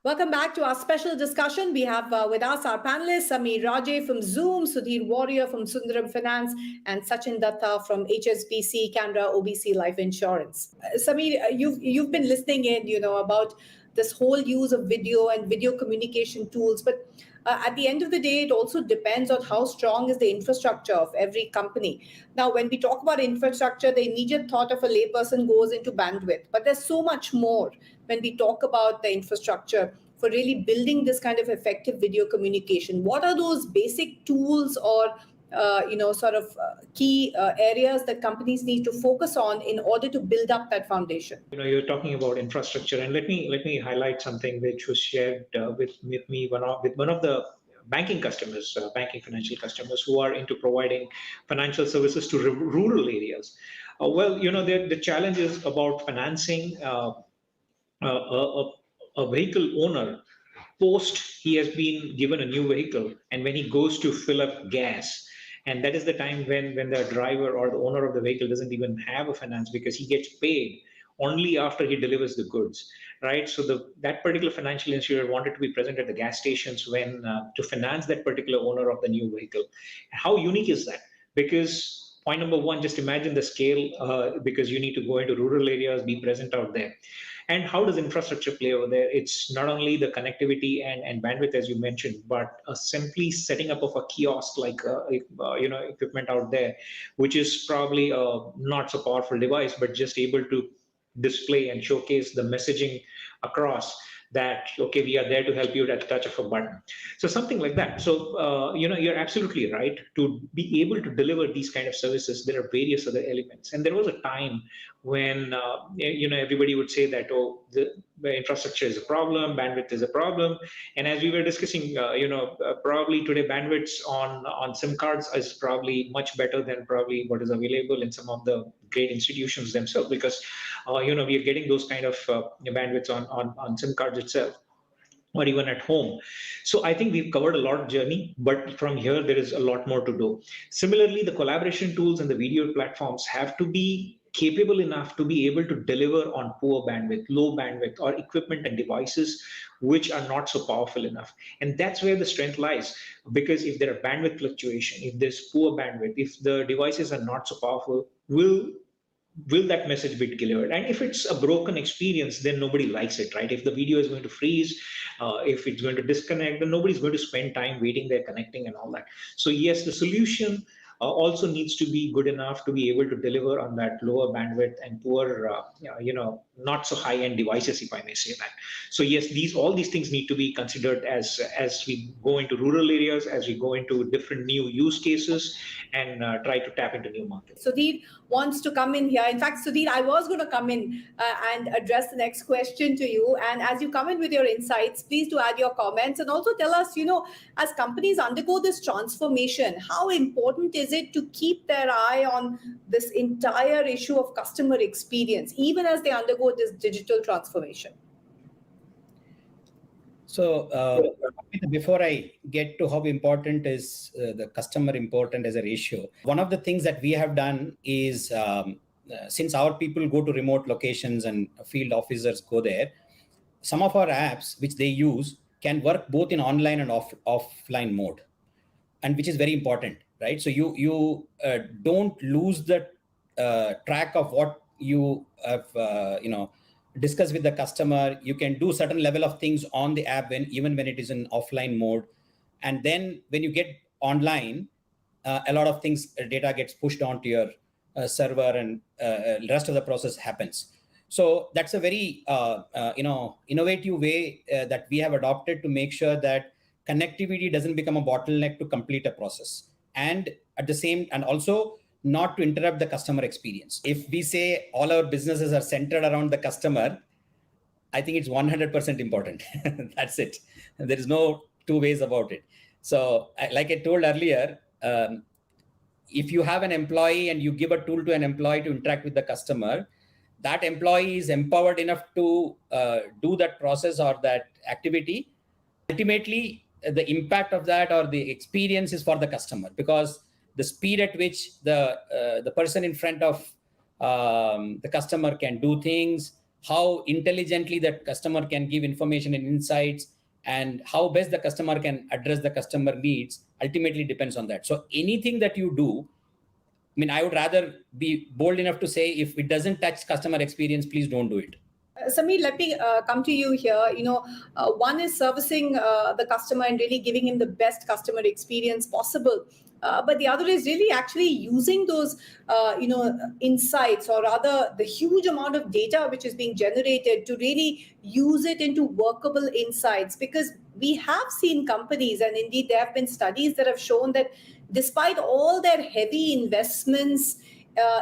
Welcome back to our special discussion. We have with us our panelists, Sameer Raje from Zoom, Sudhir Warrior from Sundaram Finance, and Sachin Dutta from HSBC, Canara, OBC Life Insurance. Sameer, you've been listening in, about this whole use of video and video communication tools, but at the end of the day, it also depends on how strong is the infrastructure of every company. Now, when we talk about infrastructure, the immediate thought of a layperson goes into bandwidth, but there's so much more when we talk about the infrastructure for really building this kind of effective video communication. What are those basic tools or key areas that companies need to focus on in order to build up that foundation? You're talking about infrastructure, and let me highlight something which was shared with me with one of the banking customers, banking financial customers who are into providing financial services to rural areas. The challenge is about financing a vehicle owner post he has been given a new vehicle, and when he goes to fill up gas, and that is the time when the driver or the owner of the vehicle doesn't even have a finance because he gets paid only after he delivers the goods, right? So that particular financial institution wanted to be present at the gas stations when to finance that particular owner of the new vehicle. How unique is that? Because point number one, just imagine the scale, because you need to go into rural areas, be present out there. And how does infrastructure play over there? It's not only the connectivity and bandwidth, as you mentioned, but simply setting up of a kiosk like equipment out there, which is probably a not so powerful device, but just able to display and showcase the messaging across that, okay, we are there to help you at the touch of a button. So something like that. So, you're absolutely right. To be able to deliver these kind of services, there are various other elements. And there was a time when, everybody would say that, oh, the infrastructure is a problem, bandwidth is a problem. And as we were discussing, probably today bandwidths on SIM cards is probably much better than probably what is available in some of the great institutions themselves, because, we are getting those kind of bandwidths on SIM cards itself, or even at home. So I think we've covered a lot of journey, but from here, there is a lot more to do. Similarly, the collaboration tools and the video platforms have to be capable enough to be able to deliver on poor bandwidth, low bandwidth, or equipment and devices which are not so powerful enough. And that's where the strength lies. Because if there are bandwidth fluctuation, if there's poor bandwidth, if the devices are not so powerful, will that message be delivered? And if it's a broken experience, then nobody likes it, right? If the video is going to freeze, if it's going to disconnect, then nobody's going to spend time waiting there, connecting and all that. So yes, the solution also needs to be good enough to be able to deliver on that lower bandwidth and poor, not so high-end devices, if I may say that. So yes, all these things need to be considered as we go into rural areas, as we go into different new use cases, and try to tap into new markets. Sudhir wants to come in here. In fact, Sudhir, I was going to come in and address the next question to you. And as you come in with your insights, please do add your comments and also tell us, as companies undergo this transformation, how important is it to keep their eye on this entire issue of customer experience, even as they undergo this digital transformation? So before I get to how important is the customer important as a ratio, one of the things that we have done is since our people go to remote locations and field officers go there, some of our apps which they use can work both in online and offline mode, and which is very important, right? So you don't lose the track of what you have, discuss with the customer. You can do certain level of things on the app even when it is in offline mode. And then when you get online, a lot of things, data gets pushed onto your server, and the rest of the process happens. So that's a very innovative way that we have adopted to make sure that connectivity doesn't become a bottleneck to complete a process. And at the same, and also not to interrupt the customer experience. If we say all our businesses are centered around the customer, I think it's 100% important. That's it. There is no two ways about it. So like I told earlier, if you have an employee and you give a tool to an employee to interact with the customer, that employee is empowered enough to do that process or that activity. Ultimately, the impact of that or the experience is for the customer, because the speed at which the person in front of the customer can do things, how intelligently that customer can give information and insights, and how best the customer can address the customer needs ultimately depends on that. So anything that you do, I mean, I would rather be bold enough to say, if it doesn't touch customer experience, please don't do it. Sameer, let me come to you here. One is servicing the customer and really giving him the best customer experience possible. But the other is really actually using those, insights, or rather the huge amount of data which is being generated, to really use it into workable insights. Because we have seen companies, and indeed there have been studies that have shown that despite all their heavy investments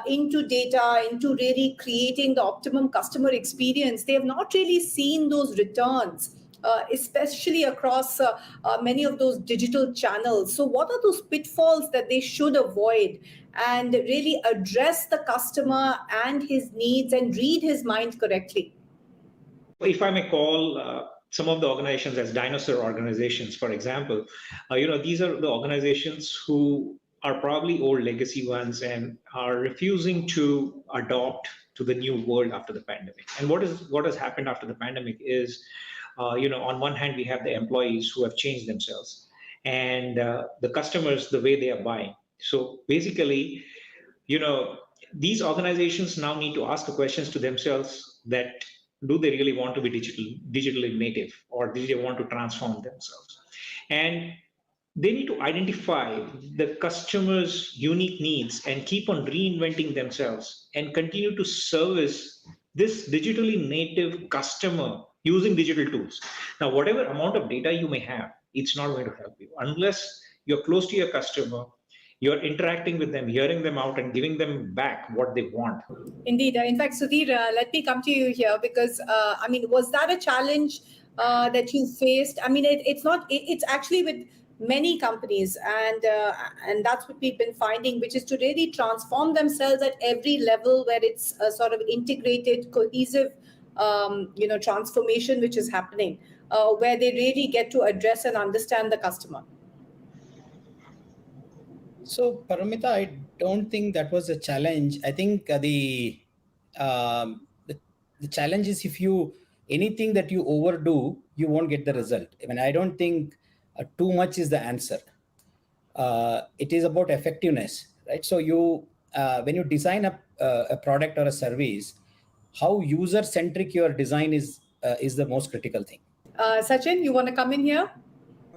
into data, into really creating the optimum customer experience, they have not really seen those returns, especially across many of those digital channels. So what are those pitfalls that they should avoid and really address the customer and his needs and read his mind correctly? If I may call some of the organizations as dinosaur organizations, for example, these are the organizations who are probably old legacy ones and are refusing to adopt to the new world after the pandemic. And what has happened after the pandemic is, on one hand, we have the employees who have changed themselves, and the customers, the way they are buying. So basically, these organizations now need to ask the questions to themselves that, do they really want to be digitally native, or do they want to transform themselves? And they need to identify the customer's unique needs and keep on reinventing themselves and continue to service this digitally native customer using digital tools. Now, whatever amount of data you may have, it's not going to help you unless you're close to your customer, you're interacting with them, hearing them out, and giving them back what they want. Indeed. In fact, Sudhir, let me come to you here, because, was that a challenge that you faced? I mean, it's actually with many companies, and that's what we've been finding, which is to really transform themselves at every level, where it's a sort of integrated, cohesive, transformation which is happening, where they really get to address and understand the customer. So, Paramita, I don't think that was a challenge. I think the challenge is, if anything that you overdo, you won't get the result. I mean, I don't think too much is the answer. It is about effectiveness, right? So when you design a product or a service, how user-centric your design is the most critical thing. Sachin, you want to come in here?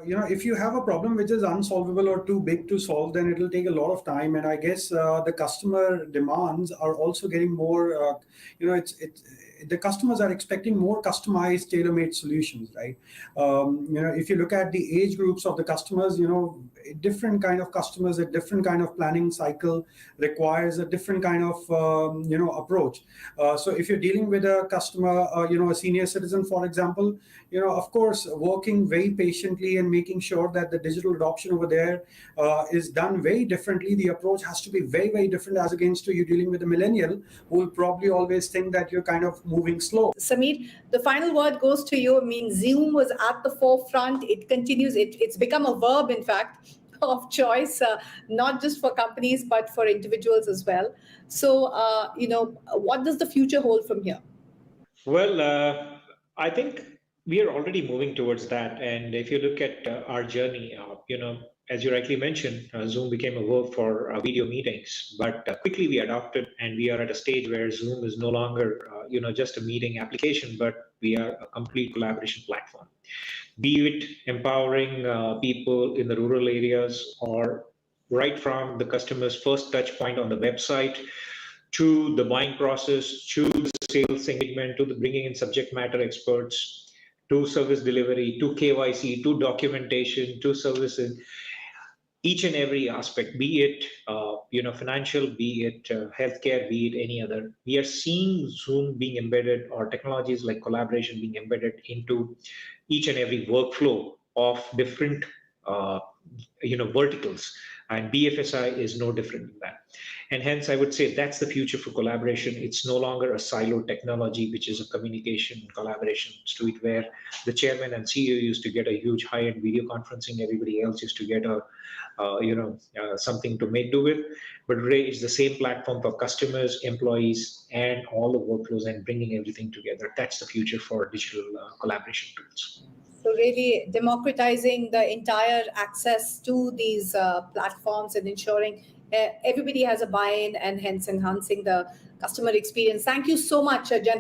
If you have a problem which is unsolvable or too big to solve, then it will take a lot of time. And I guess the customer demands are also getting more, the customers are expecting more customized, tailor-made solutions, right? If you look at the age groups of the customers, different kind of customers, a different kind of planning cycle requires a different kind of, approach. So if you're dealing with a customer, a senior citizen, for example, of course, working very patiently and making sure that the digital adoption over there is done very differently. The approach has to be very, very different as against to you dealing with a millennial who will probably always think that you're kind of moving slow. Sameer, the final word goes to you. I mean, Zoom was at the forefront. It continues. It's become a verb, in fact, of choice, not just for companies, but for individuals as well. So, what does the future hold from here? Well, I think we are already moving towards that. And if you look at our journey, as you rightly mentioned, Zoom became a verb for video meetings, but quickly we adopted, and we are at a stage where Zoom is no longer, just a meeting application, but we are a complete collaboration platform. Be it empowering people in the rural areas, or right from the customer's first touch point on the website, to the buying process, to the sales engagement, to the bringing in subject matter experts, to service delivery, to KYC, to documentation, to servicing. Each and every aspect, be it financial, be it healthcare, be it any other, we are seeing Zoom being embedded, or technologies like collaboration being embedded into each and every workflow of different verticals. And BFSI is no different than that. And hence, I would say that's the future for collaboration. It's no longer a siloed technology, which is a communication collaboration suite where the chairman and CEO used to get a huge high-end video conferencing. Everybody else used to get something to make do with. But today it's the same platform for customers, employees, and all the workflows, and bringing everything together. That's the future for digital collaboration tools. So really democratizing the entire access to these platforms and ensuring everybody has a buy-in and hence enhancing the customer experience. Thank you so much, gentlemen.